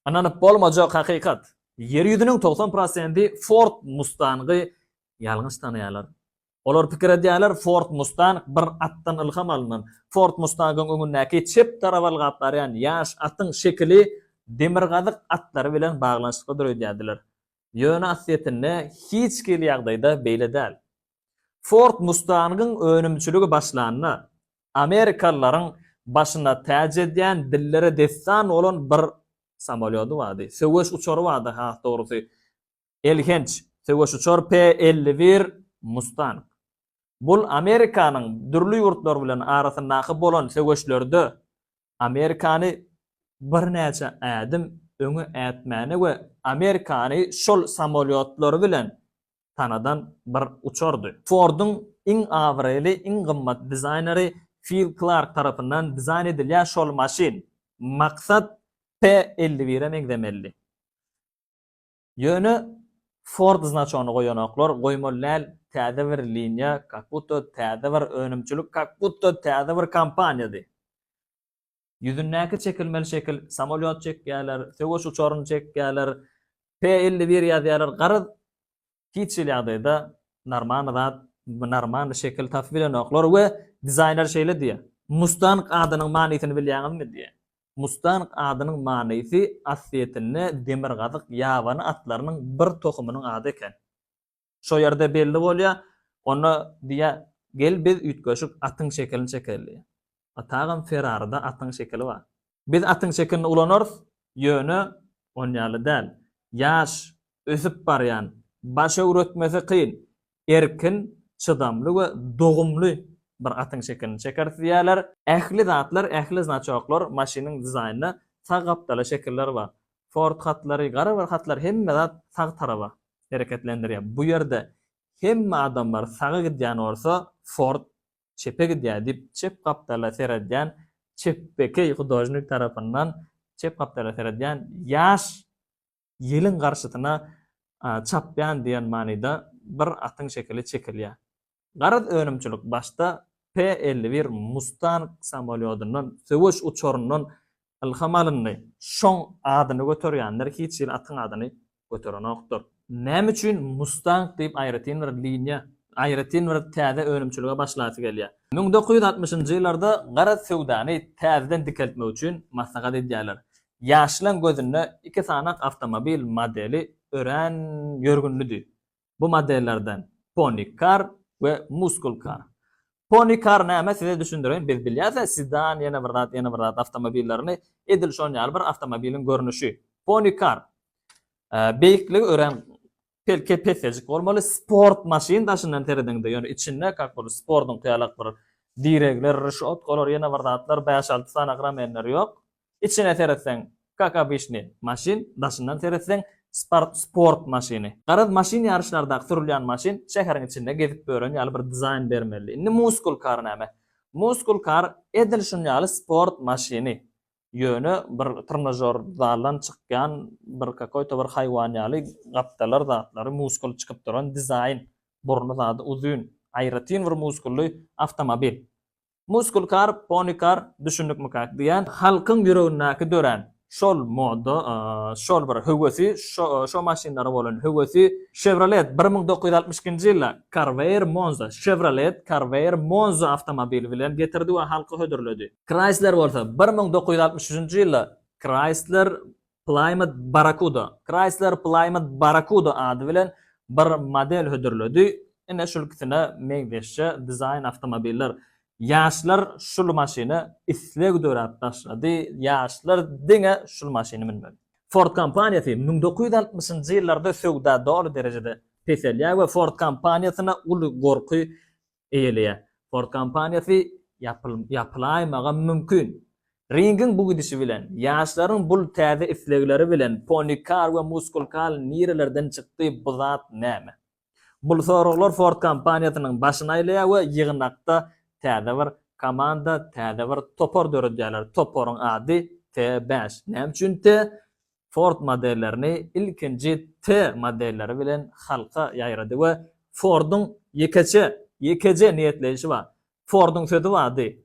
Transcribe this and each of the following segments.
Ananıp bolmajak hakikat. Yer ýüzüniň 90% Ford Mustang'y ýalňyş tanýarlar. Olar pikir edýärler Ford Mustang bir atdan ilham alynan. Ford Mustang'yň öňündäki çep tarabal gatlary ýani ýaş atyň şekli demir gazyk atlary bilen baglanyşykda durýardylar. Ýöne asliýetinde hiç kili ýagdaýda beýle däl. Ford Mustang'yň önümçüligi başlanyna Amerikalılaryň başyna täze edýän dillere destan bolan bir samolyoty bardy. Söwüş uçary bardy ha dogrusy. Elhenç söwüş uçar P-51 Mustang. Bul Amerikanyň dürli ýurtlar bilen arasyndaky bolan söwüşlerde Amerikany bir näçe ädim öňe ätmäne we Amerikany şol samolyotlary bilen tanadan bir uçardy. Ford'un iň awraly, iň gymmat dizayneri Phil Clark tarapyndan dizayn edilýän şol maşin maksat P-51'e megdemelli. Ýöne Ford znaçyny goýanoklar goýmalylar täze bir liniýa, kakbuto täze bir önümçülük, kakbuto täze bir kampaniýady. Ýüzündäki çekilmeli şekil samolyot çekýärler, söwüş uçaryny çekýärler, P-51 ýazýarlar. Garyd hiç ýagdaýda normal şekil tapbilenoklar we dizayner şeýle diýär. Mustang adynyň manysyny bilýäňizmi diýär. Mustang adynyň manysi asliýetinde demir gazyk ýabany atlarynyň bir tohumynyň ady eken. Şo ýerde belli bolýar, onu diýär, gel biz üýtgeşik atyň şekelini çekerli. Atagam Ferrari'da atyň şekeli bar. Biz atyň şekelini ulanarys, ýöne onýaly däl. Ýaş, ösüp barýan, başa üretmesi kyn, erkin, çydamly we dogumly bir atyň şekelini çekerdiýärler. Ähli zatlar, ähli znaçoklar maşynyň dizaynına sag gapdala şekiller bar. Ford hatlary, gara bir hatlar hemme zat sag taraba hereketlendirýär. Bu ýerde hemme adamlar saga gidýän bolsa Ford çepe gidýär diýip çep gapdala seredýän çepbeki hudojnik tarapyndan çep gapdala seredýän ýaş ýylyň garşytyna çapýan diýen manyda bir atyň şekeli çekilýär. Garyd önümçülük başta P-51 Mustang samolyotundan, söwüş uçaryndan ilham alyndy. Şoň adyny göterýänler hiç ýyl atyň adyny göterenokdur. Näme üçin Mustang diýip aýratyn bir liniýa, aýratyn bir täze önümçülüge başlasy gelýär. 1960-njy ýyllarda garyd sewdany täzeden dikeltmek üçin maslahat edýärler. Ýaşlaryň gözünde iki sanak avtomobil modeli ören ýörgünlüdi. Bu modellerden Pony Car we Muscle Car. Pony Car näme size düşündirýän? Biz bilýärsiz, sedan ýene bir zat avtomobillerini edilşonýar bir avtomobilin görnüşi. Pony Car beýikligi ören pelke pesejik bolmaly, sport maşin daşyndan terediňde, ýöne içinde kakbol sportyň tyýalak bir direkler, rüşotlar, ýene bir zatlar 5-6 sanak ramenler ýok. İçine teretseň KK5'ni maşin, daşyndan teretseň sport maşini. Garyd maşin ýarışlarda sürilýän maşin şäheriň içinde gezip bören ýaly bir dizayn bermeli. Indi Muscle Car näme? Muscle Car edilşin ýaly sport maşini. Ýöne bir trenajör zaldan çykýan bir kakoýta bir haýwan ýaly gapdalar zatlary muskul çykyp duran dizayn. Burnu zady uzun, aýratyn bir muskully avtomobil. Muscle Car, Pony Car düşündükmi kak diýen halkyň ýüregindäki dören şol moda, şol bir hüwesi, şo maşinlary bolan hüwesi Chevrolet 1962-nji ýylda Carrera Monza, Chevrolet Carrera Monza avtomobili bilen getirdi we halky hödürledi. Chrysler bolsa 1963-nji ýylda Chrysler Plymouth Barracuda ady bilen bir model hödürledi. Ene şol ikisine meňdeşçe dizayn avtomobiller. Ýaşlar şul maşyny isleg döräp taşlady. Ýaşlar diňe şul maşyny minmeli. Ford kompaniýasy 1960-njy ýyllarda söwda dolu derejede peselýär we Ford kompaniýasyna uly gorky eýelýär. Ford kompaniýasy ýapylaýmagan mümkin. Ringin bu gidişi bilen, ýaşlaryň bul täze islegleri bilen Pony Car we Muscle Car nirelerden çykdy, bu zat näme? Bul soraglar Ford kompaniýasynyň başyna eýelýär we ýygnakda täze bir komanda, täze bir topor döredýärler. Toporyň ady T5. Näme üçin T? Ford modellerini ilkinji T modelleri bilen halka ýaýrady we Ford'un ýekeje niýetleşi bar. Ford'un sözi bardy.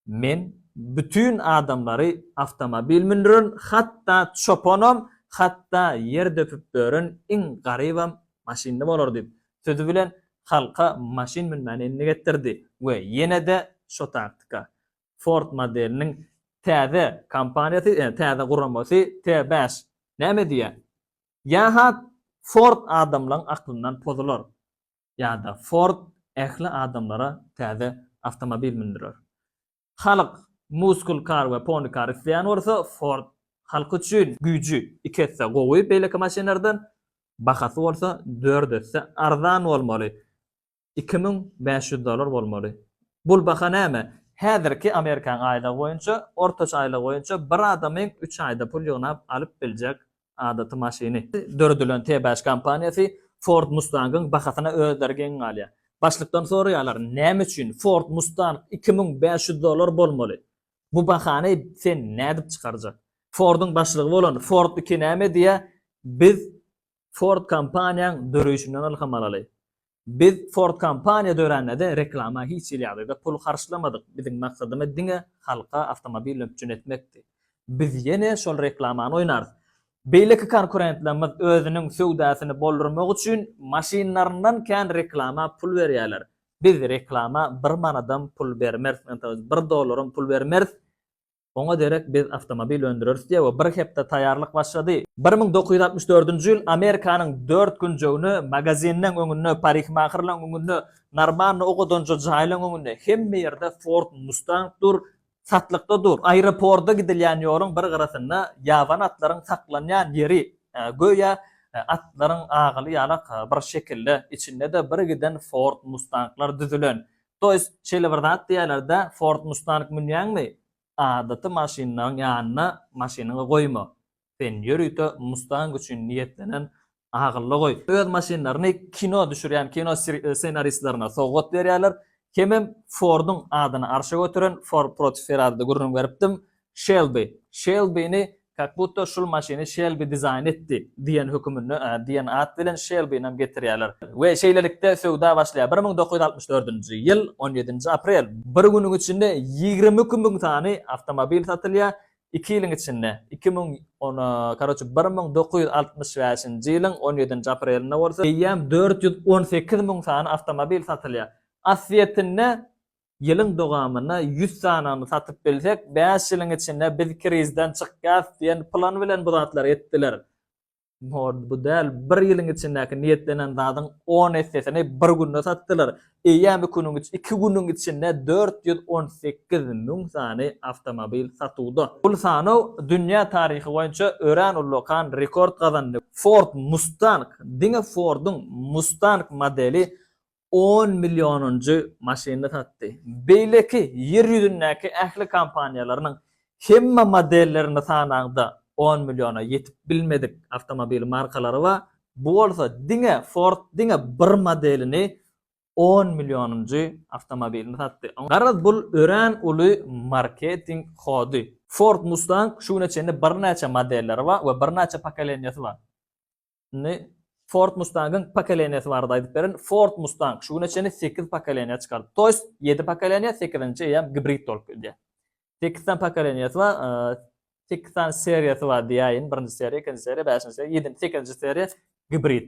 Men bütün adamları avtomobil mindirin, hatta çoponom, hatta yer döpüp börün in garibam maşinni bolor dip. Sözü bilen halka maşin minmenini getirdi ve yine de şu taktika. Ford modelinin täze kampaniyası, täze gurulmasy T5 näme diýär? Ýa-ha Ford adamlaryň aklyndan pozulur. Ýa-da Ford ähli adamlara täze avtomobil mindirir. Halk muskul kar we pony kar isleýän bolsa Ford halk üçin güýji iketse gowy beýleki maşinlerden bahasy bolsa 4 etse arzan bolmaly. $2500 bolmaly. Bul baha näme? Häzirki Amerikan aýlygy boýunça, ortaça aýlygy boýunça bir adamyň 3 aýda pul ýygnap alyp biljek adaty maşiny. Dördülen T5 kampaniýasy Ford Mustang'ın bahasyna ödergen galýar. Başlykdan soraýarlar, näme üçin Ford Mustang $2500 bolmaly? Bu bahany sen nädip çykarjak? Ford'un başlygy bolan Ford 2 näme diýär? Biz Ford kampaniýaň dörüşinden alham alaly. Biz Ford kampaniýa döreninde reklama hiç ilýady pul harçlamadyk. Biziň maksadymyz diňe halka avtomobil öpçün etmekdi. Biz ýene şol reklamany oýnarys. Beýleki konkurentlerimiz özüniň söwdasyny boldurmak üçin maşinlaryndan kän reklama pul berýärler. Biz reklama 1 manadan pul bermez, $1 pul bermez. Oňa derek biz avtomobil öndürürüz diye we bir hepde taýýarlyk başlady. 1964-nji ýyl Amerikanyň 4 günjegini magazinden öňünde, parikmaherlaryň öňünde, narmanny okudança jaýlaryň öňünde hemme ýerde Ford Mustang dur, satlykda dur. Aeroportda gidilýän ýoluň bir garasynda ýaban atlaryň saklanýan ýeri, göýe atlaryň agyly ýalak bir şekilde içinde de bir giden Ford Mustanglar düzülen. Toýs şeýle bir zat diýerler-de Ford Mustang minýänmi? Adaty maşinanyň ýanyna maşinany goýma. Sen ýörüýte Mustang üçin niýetlenen agylly goý. Öz maşinlaryny kino düşürýän kino senaristlerine sowgat berýärler. Kemem Ford'un adyny arşa götüren Ford Protoferardy gurrun beripdim. Shelby'ni как будто şol maşiny Shelby dizayn etdi diýen hökümini diýen at bilen Shelby'ni getirýärler. We şeýlelikde söwda başlaýar. 1964-nji ýyl 17-nji aprel bir günüň içinde 22 bin tane avtomobil satylýar. 2 ýylyň içinde 1965-nji ýylyň 17-nji apreline bolsa ýam 418 bin tane avtomobil satylýar. Asliyetinde yılın dogamyna 100 sanany satyp bilsek 5 ýylyň içinde biz krizden çykýas diýen plan bilen bu zatlar etdiler. Bu däl 1 ýylyň içindäki niýetlenen zadyň 10 essesini bir günde satdylar. Ýa-da 2 günüň içinde 418 bin sany avtomobil satuldy. Bu sany dünýä taryhy boýunça ören ullukan rekord gazandy. Ford Mustang, diňe Ford'un Mustang modeli 10 milyonuncu maşinini satdı. Beýleki yer ýüzündäki ähli kampaniýalarynyň hemme modellerini sanaňda 10 milyona ýetip bilmedik avtomobil markalary we bu bolsa diňe Ford diňe bir modelini 10 milyonuncu avtomobilini satdy. Garaz bul ören uly marketing hody. Ford Mustang şuňa çenli bir näçe modelleri we bir näçe paketlenýasy bar. Ford Mustang'ın paketlenýasy bar diýip beren. Ford Mustang şuňa çenli 8 paketlenýä çykardy. Toýs 7 paketlenýä, 8-nji ýa hibrid bolup geldi. 8 paketlenýasy bar, 8 seriýasy bar diýäýin. 1-nji seriýa, 2-nji seriýa, 5-nji seriýa, 7-nji, 8-nji seriýa hibrid.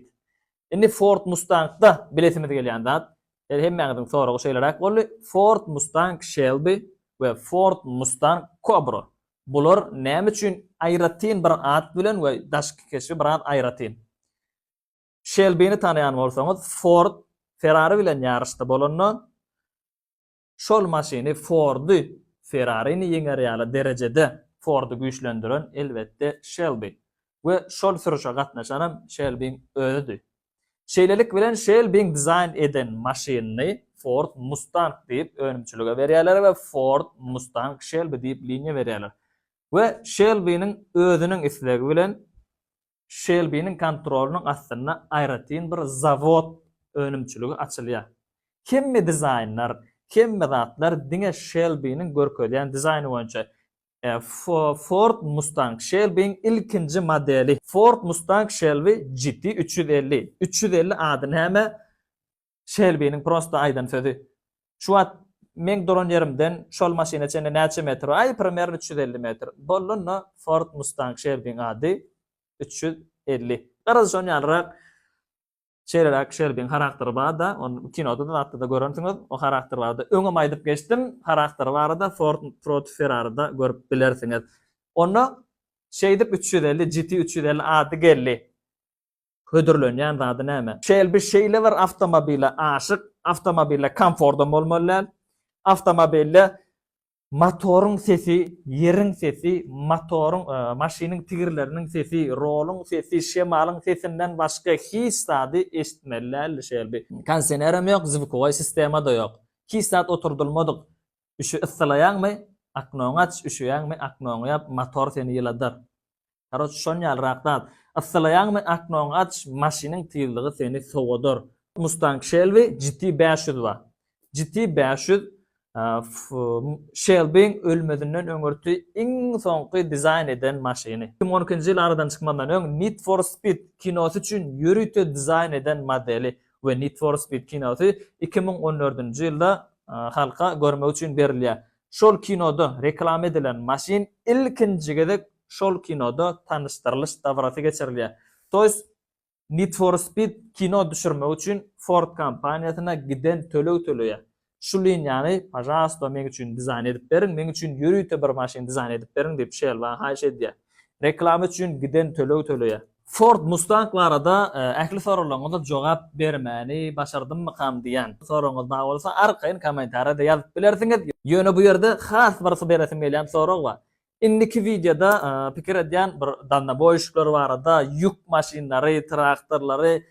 Indi Ford Mustang'da biletimiz gelýän zat, hemmeňiziň soragy şeýlerak boldy. Ford Mustang Shelby we Ford Mustang Cobra. Bular näme üçin aýratyn bir at bilen we daşky keşi bir at aýratyn. Shelby'ni tanıyan bolsaňyz Ford Ferrari bilen ýarışda bolandan şol maşiny Ford'y Ferrari'ni ýeňerýär derejede Ford'u güýçlendiren elbetde Shelby we şol sürüşe gatnaşanam Shelby'ň özüdür. Şeýlelik bilen Shelby'ň dizayn eden maşyny Ford Mustang diýip önümçülüge berýärler we Ford Mustang Shelby diýip linia berýärler. We Shelby'niň özüniň islegi bilen Shelby'nin kontrolünün aslında aýratyn bir zavod önümçülügi açylýar. Hemme dizaynlar, hemme zatlar diňe Shelby'nin görkezýän dizaýny boýunça Ford Mustang Shelby'nin ilkinji modeli Ford Mustang Shelby GT 350. 350 adyny heme Shelby'nin prosta aýdan sözi. Şu wagt men duran yerimden şol maşina çene näçe metr? Ay primer 350 metr. Bollunna Ford Mustang Shelby'ň ady 350. Garaz şon ýalrak Shelby'ň karakteri barda, onu kinoda da atda da görüntüňiz. O karakter barda. Öňe maýdyp geçdim. Karakteri barda Ford Proto Ferrari'da görüp bilersiňiz. Onu şeydip 350 GT 350 ady geldi. Hödürlenýän zady näme? Shelby şeýle bir awtomobile aşyk, awtomobile komfortda bolmaly. Awtomobile motoryň sesi, yeriň sesi, motoryň, maşynyň tigirleriniň sesi, roluň sesi, şemalyň sesinden başga hiç zady eşitmeli Shelby. Kondisionerem ýok, zvukowy sistema da ýok. Hiç zat oturdulmadyk. Üşü ıssylaýanmy? Aknoň aç, üşüýänmi? Aknoň ýap, motor seni ýyladar. Karot şon ýalrakdan ıssylaýanmy? Aknoň aç, maşynyň tyglygy seni sowadar. Mustang Shelby GT 500 bar. GT 500 Shelby'ň ölmedinden öňürti iň soňky dizayn eden maşyny. 2012-nji ýyl aradan çykmandan öň Need for Speed kinosy üçin ýürüte dizayn eden modeli we Need for Speed kinosy 2014-nji ýylda halka görmek üçin berilýär. Şol kinoda reklam edilen maşyn ilkinjigede şol kinoda tanıştyrlyş davrasy geçirilýär. Toys Need for Speed kino düşürmek üçin Ford kompaniýasyna giden töleýär. Şu linýany, "Pajasto, men üçin dizayn edip beriň, men üçin ýürüýte bir maşyn dizayn edip beriň" diýip Shelby haýş edýär. Reklam üçin giden töleýär. Ford Mustang barada ähli soralarynıza jogap bermäni başardymmy kam diýen. Soraňyz bar bolsa arkaýyn kommentarda ýazyp bilersiňiz. Ýöne bu ýerde has bir beresim gelýän sorag bar. Indiki videoda pikir edýän bir danna boýuşlary barada ýük maşynlary, traktorlary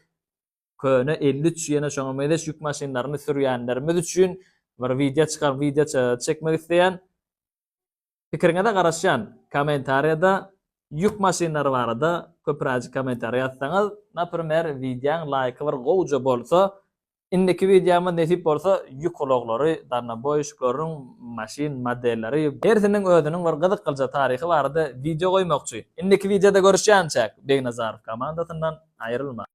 köne 53 ýene şoňa medes ýük maşynlaryny sürýänlerimiz üçin bir video çekmek isleýän pikiriňe de garaşýan kommentariýada ýük maşynlary barada köpräji kommentariýa ýazsaňyz, naprimер, videoň laýky bir gowja bolsa, indiki videomy nesip bolsa, ýük ulaglary, danna boýuşlaryň maşyn modelleri, bersiniň özüniň bir gyzyk kılja taryhy barada video goýmakçy. Indiki videoda görüşýänçäk, Begnazarov komandasyndan aýrylma.